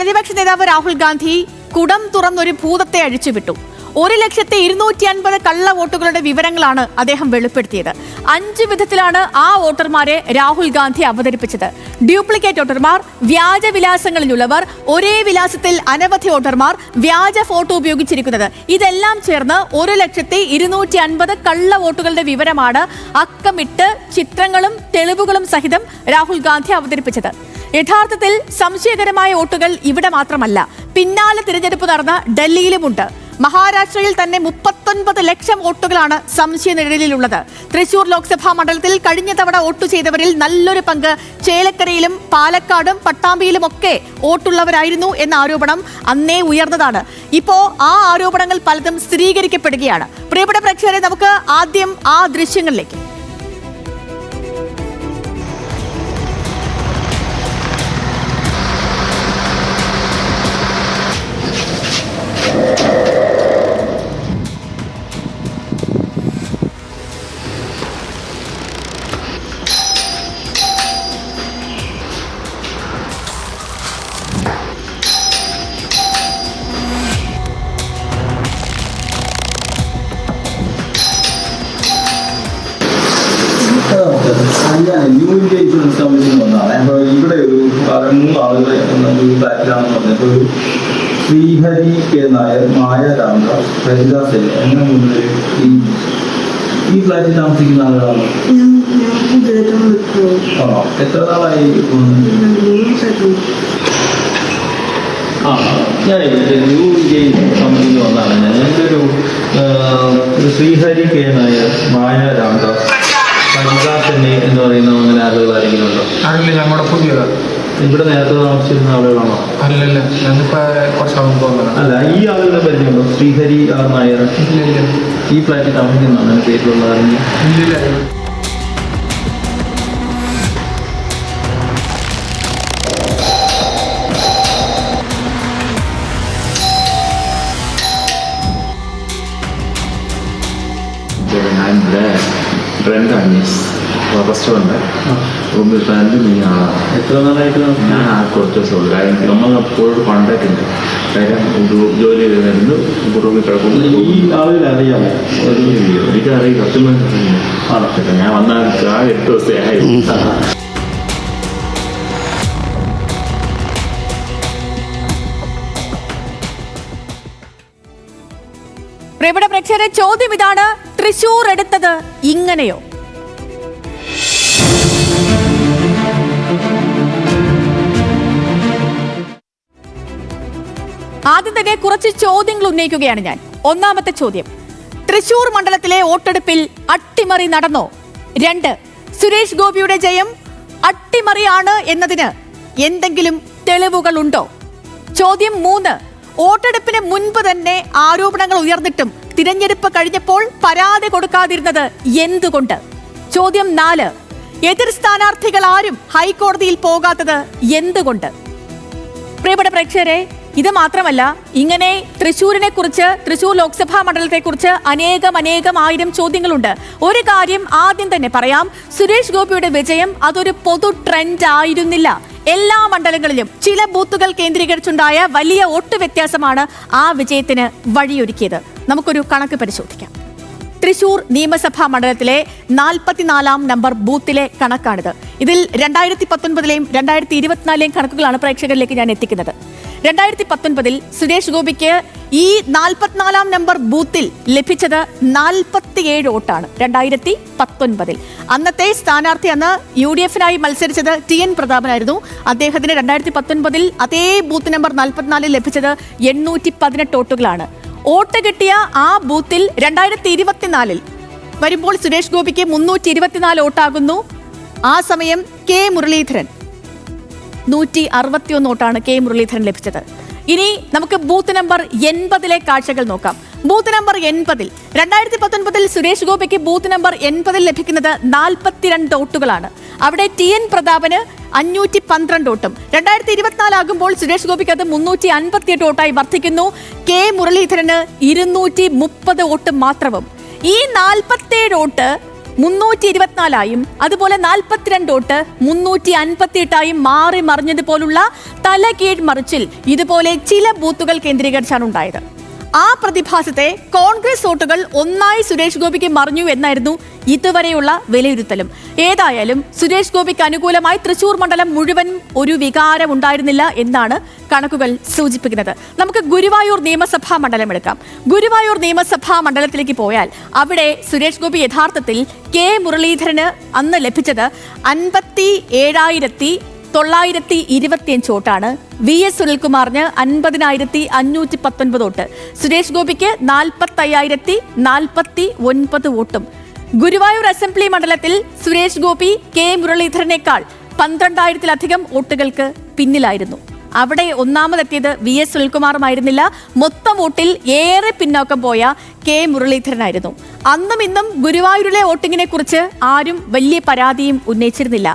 പ്രതിപക്ഷ നേതാവ് രാഹുൽ ഗാന്ധി കുടം തുറന്നൊരു ഭൂതത്തെ അഴിച്ചുവിട്ടു. 1,250,000 കള്ള വോട്ടുകളുടെ വിവരങ്ങളാണ് അദ്ദേഹം വെളിപ്പെടുത്തിയത്. 5 വിധത്തിലാണ് ആ വോട്ടർമാരെ രാഹുൽ ഗാന്ധി അവതരിപ്പിച്ചത്. ഡ്യൂപ്ലിക്കേറ്റ് വോട്ടർമാർ, വ്യാജ വിലാസങ്ങളിലുള്ളവർ, ഒരേ വിലാസത്തിൽ അനവധി വോട്ടർമാർ, വ്യാജ ഫോട്ടോ ഉപയോഗിച്ചിരിക്കുന്നത്, ഇതെല്ലാം ചേർന്ന് 1,250,000 കള്ള വോട്ടുകളുടെ വിവരമാണ് അക്കമിട്ട് ചിത്രങ്ങളും തെളിവുകളും സഹിതം രാഹുൽ ഗാന്ധി അവതരിപ്പിച്ചത്. യഥാർത്ഥത്തിൽ സംശയകരമായ വോട്ടുകൾ ഇവിടെ മാത്രമല്ല, പിന്നാലെ തിരഞ്ഞെടുപ്പ് നടന്ന ഡൽഹിയിലുമുണ്ട്. മഹാരാഷ്ട്രയിൽ തന്നെ 39 ലക്ഷം വോട്ടുകളാണ് സംശയ നിഴലിലുള്ളത്. തൃശൂർ ലോക്സഭാ മണ്ഡലത്തിൽ കഴിഞ്ഞ തവണ വോട്ട് ചെയ്തവരിൽ നല്ലൊരു പങ്ക് ചേലക്കരയിലും പാലക്കാടും പട്ടാമ്പിയിലുമൊക്കെ വോട്ടുള്ളവരായിരുന്നു എന്ന ആരോപണം അന്നേ ഉയർന്നതാണ്. ഇപ്പോ ആ ആരോപണങ്ങൾ പലതും സ്ഥിരീകരിക്കപ്പെടുകയാണ്. പ്രിയപ്പെട്ട പ്രേക്ഷകരെ, നമുക്ക് ആദ്യം ആ ദൃശ്യങ്ങളിലേക്ക്. ന്യൂ ഇന്ത്യ ഇൻഷുറൻസ് കമ്പനിയിൽ നിന്നാണ്. അപ്പോൾ ഇവിടെ ഒരു 3 ആളുകളെ ഒരു ഫ്ലാറ്റിലാണെന്ന് പറഞ്ഞപ്പോൾ ഒരു ശ്രീഹരി കെ നായർ, മായ രാമദാസ്, ഹരിദാസ് എങ്ങനെ ഈ ഫ്ലാറ്റിൽ താമസിക്കുന്ന ആളുകളാണ്. ആണോ? എത്ര നാളായി? ഞാൻ ന്യൂ ഇന്ത്യ കമ്പനിയിൽ വന്നതാണ്. ഞാൻ എൻ്റെ ഒരു ശ്രീഹരി കെ നായർ, മായ രാമദാസ്, ഹരിദാസ് എന്ന് പറയുന്ന അങ്ങനെ ആളുകൾ ആരെങ്കിലും ഉണ്ടോ? അറിയില്ല, ഞങ്ങളുടെ പുതിയതാണ്. ഇവിടെ നേരത്തെ താമസിച്ചിരുന്ന ആളുകളാണോ? അല്ലല്ല, ഞാനിപ്പോ കുറച്ചാളും തോന്നുന്നത്. അല്ല, ഈ ആളുകളുടെ പരിചയമുണ്ടോ? ശ്രീഹരി ആർ നായർ ഈ ഫ്ലാറ്റിൽ താമസിക്കുന്നതാണ് അങ്ങനെ പേരിലുള്ള ആരെങ്കിലും? ഇല്ലില്ല. റെസ്റ്റോറൻറ്റ് റൂമിൽ ഫ്രണ്ട് നീയാണ്. എത്ര നാളായിട്ട്? ഞാൻ കുറച്ച് ദിവസമുള്ളൂ. കാര്യം നമ്മൾ എപ്പോഴും കോണ്ടാക്ട് ഉണ്ട്. കാര്യം ജോലി ചെയ്തിരുന്നു റൂമിൽ കിടക്കുന്നു. ഈ ആളുകൾ അറിയാമോ? എനിക്കറിയാം, സത്യം ഞാൻ വന്നാൽ 8 ദിവസമായി. പ്രിയപ്പെട്ട പ്രേക്ഷകരെ, ചോദ്യം ഇതാണ്: തൃശൂർ എടുത്തത് ഇങ്ങനെയോ? ആദ്യം തന്നെ കുറച്ച് ചോദ്യങ്ങൾ ഉന്നയിക്കുകയാണ് ഞാൻ. ഒന്നാമത്തെ ചോദ്യം: തൃശൂർ മണ്ഡലത്തിലെ വോട്ടെടുപ്പിൽ അട്ടിമറി നടന്നോ? 2, സുരേഷ് ഗോപിയുടെ ജയം അട്ടിമറിയാണ് എന്നതിന് എന്തെങ്കിലും തെളിവുകളുണ്ടോ? ചോദ്യം 3: വോട്ടെടുപ്പിന് മുൻപ് തന്നെ ആരോപണങ്ങൾ ഉയർന്നിട്ടും തിരഞ്ഞെടുപ്പ് കഴിഞ്ഞപ്പോൾ പരാതി കൊടുക്കാതിരുന്നത് എന്തുകൊണ്ട്? ചോദ്യം 4: എതിർ സ്ഥാനാർത്ഥികൾ ആരും ഹൈക്കോടതിയിൽ പോകാത്തത് എന്തുകൊണ്ട്? പ്രിയപ്പെട്ട പ്രേക്ഷകരെ, ഇത് മാത്രമല്ല, ഇങ്ങനെ തൃശൂരിനെ കുറിച്ച്, തൃശൂർ ലോക്സഭാ മണ്ഡലത്തെ കുറിച്ച് അനേകം ആയിരം ചോദ്യങ്ങളുണ്ട്. ഒരു കാര്യം ആദ്യം തന്നെ പറയാം: സുരേഷ് ഗോപിയുടെ വിജയം അതൊരു പൊതു ട്രെൻഡ് ആയിരുന്നില്ല. എല്ലാ മണ്ഡലങ്ങളിലും ചില ബൂത്തുകൾ കേന്ദ്രീകരിച്ചുണ്ടായ വലിയ വോട്ട് വ്യത്യാസമാണ് ആ വിജയത്തിന് വഴിയൊരുക്കിയത്. നമുക്കൊരു കണക്ക് പരിശോധിക്കാം. തൃശൂർ നിയമസഭാ മണ്ഡലത്തിലെ 44-ാം നമ്പർ ബൂത്തിലെ കണക്കാണിത്. ഇതിൽ 2019-ലെയും 2024-ലെയും കണക്കുകളാണ് പ്രേക്ഷകരിലേക്ക് ഞാൻ എത്തിക്കുന്നത്. 2019-ൽ സുരേഷ് ഗോപിക്ക് ഈ 44-ാം നമ്പർ ബൂത്തിൽ ലഭിച്ചത് 47 വോട്ടാണ്. 2019-ൽ അന്നത്തെ സ്ഥാനാർത്ഥി, അന്ന് UDF-നായി മത്സരിച്ചത് TN പ്രതാപനായിരുന്നു. അദ്ദേഹത്തിന് 2019-ൽ അതേ ബൂത്ത് നമ്പർ 44-ൽ ലഭിച്ചത് 818 വോട്ടുകളാണ്. വോട്ട് കിട്ടിയ ആ ബൂത്തിൽ 2024-ൽ വരുമ്പോൾ സുരേഷ് ഗോപിക്ക് 324 വോട്ടാകുന്നു. ആ സമയം കെ മുരളീധരൻ 161 വോട്ടാണ് കെ മുരളീധരൻ ലഭിച്ചത്. ഇനി നമുക്ക് ബൂത്ത് നമ്പർ 80-ലെ കാഴ്ചകൾ നോക്കാം. ബൂത്ത് നമ്പർ 80-ൽ 2019-ൽ സുരേഷ് ഗോപിക്ക് ബൂത്ത് നമ്പർ 80-ൽ ലഭിക്കുന്നത് 42 വോട്ടുകളാണ്. അവിടെ TN പ്രതാപന് 512 വോട്ടും. 2024 ആകുമ്പോൾ സുരേഷ് ഗോപിക്ക് അത് 358 വോട്ടായി വർദ്ധിക്കുന്നു. കെ മുരളീധരന് 230 വോട്ട് മാത്രവും. ഈ 47 വോട്ട് 324ആയും അതുപോലെ 42 വോട്ട് 358ആയും മാറി മറിഞ്ഞതുപോലുള്ള തലകീഴ് മറിച്ചിൽ ഇതുപോലെ ചില ബൂത്തുകൾ കേന്ദ്രീകരിച്ചാണ് ഉണ്ടായത്. ആ പ്രതിഭാസത്തെ കോൺഗ്രസ് വോട്ടുകൾ ഒന്നായി സുരേഷ് ഗോപിക്ക് മറിഞ്ഞു എന്നായിരുന്നു ഇതുവരെയുള്ള വിലയിരുത്തലും. ഏതായാലും സുരേഷ് ഗോപിക്ക് അനുകൂലമായി തൃശൂർ മണ്ഡലം മുഴുവൻ ഒരു വികാരം ഉണ്ടായിരുന്നില്ല എന്നാണ് കണക്കുകൾ സൂചിപ്പിക്കുന്നത്. നമുക്ക് ഗുരുവായൂർ നിയമസഭാ മണ്ഡലം എടുക്കാം. ഗുരുവായൂർ നിയമസഭാ മണ്ഡലത്തിലേക്ക് പോയാൽ അവിടെ സുരേഷ് ഗോപി യഥാർത്ഥത്തിൽ കെ മുരളീധരന് അന്ന് ലഭിച്ചത് 57,925 വോട്ടാണ്. VS സുനിൽകുമാറിന് 50,519 vote. സുരേഷ് ഗോപിക്ക് 45,049 വോട്ടും. ഗുരുവായൂർ അസംബ്ലി മണ്ഡലത്തിൽ സുരേഷ് ഗോപി കെ മുരളീധരനേക്കാൾ 12,000-ലധികം വോട്ടുകൾക്ക് പിന്നിലായിരുന്നു. അവിടെ ഒന്നാമതെത്തിയത് VS സുനിൽകുമാറുമായിരുന്നില്ല. മൊത്തം വോട്ടിൽ ഏറെ പിന്നോക്കം പോയ കെ മുരളീധരനായിരുന്നു. അന്നും ഇന്നും ഗുരുവായൂരിലെ വോട്ടിങ്ങിനെ കുറിച്ച് ആരും വലിയ പരാതിയും ഉന്നയിച്ചിരുന്നില്ല.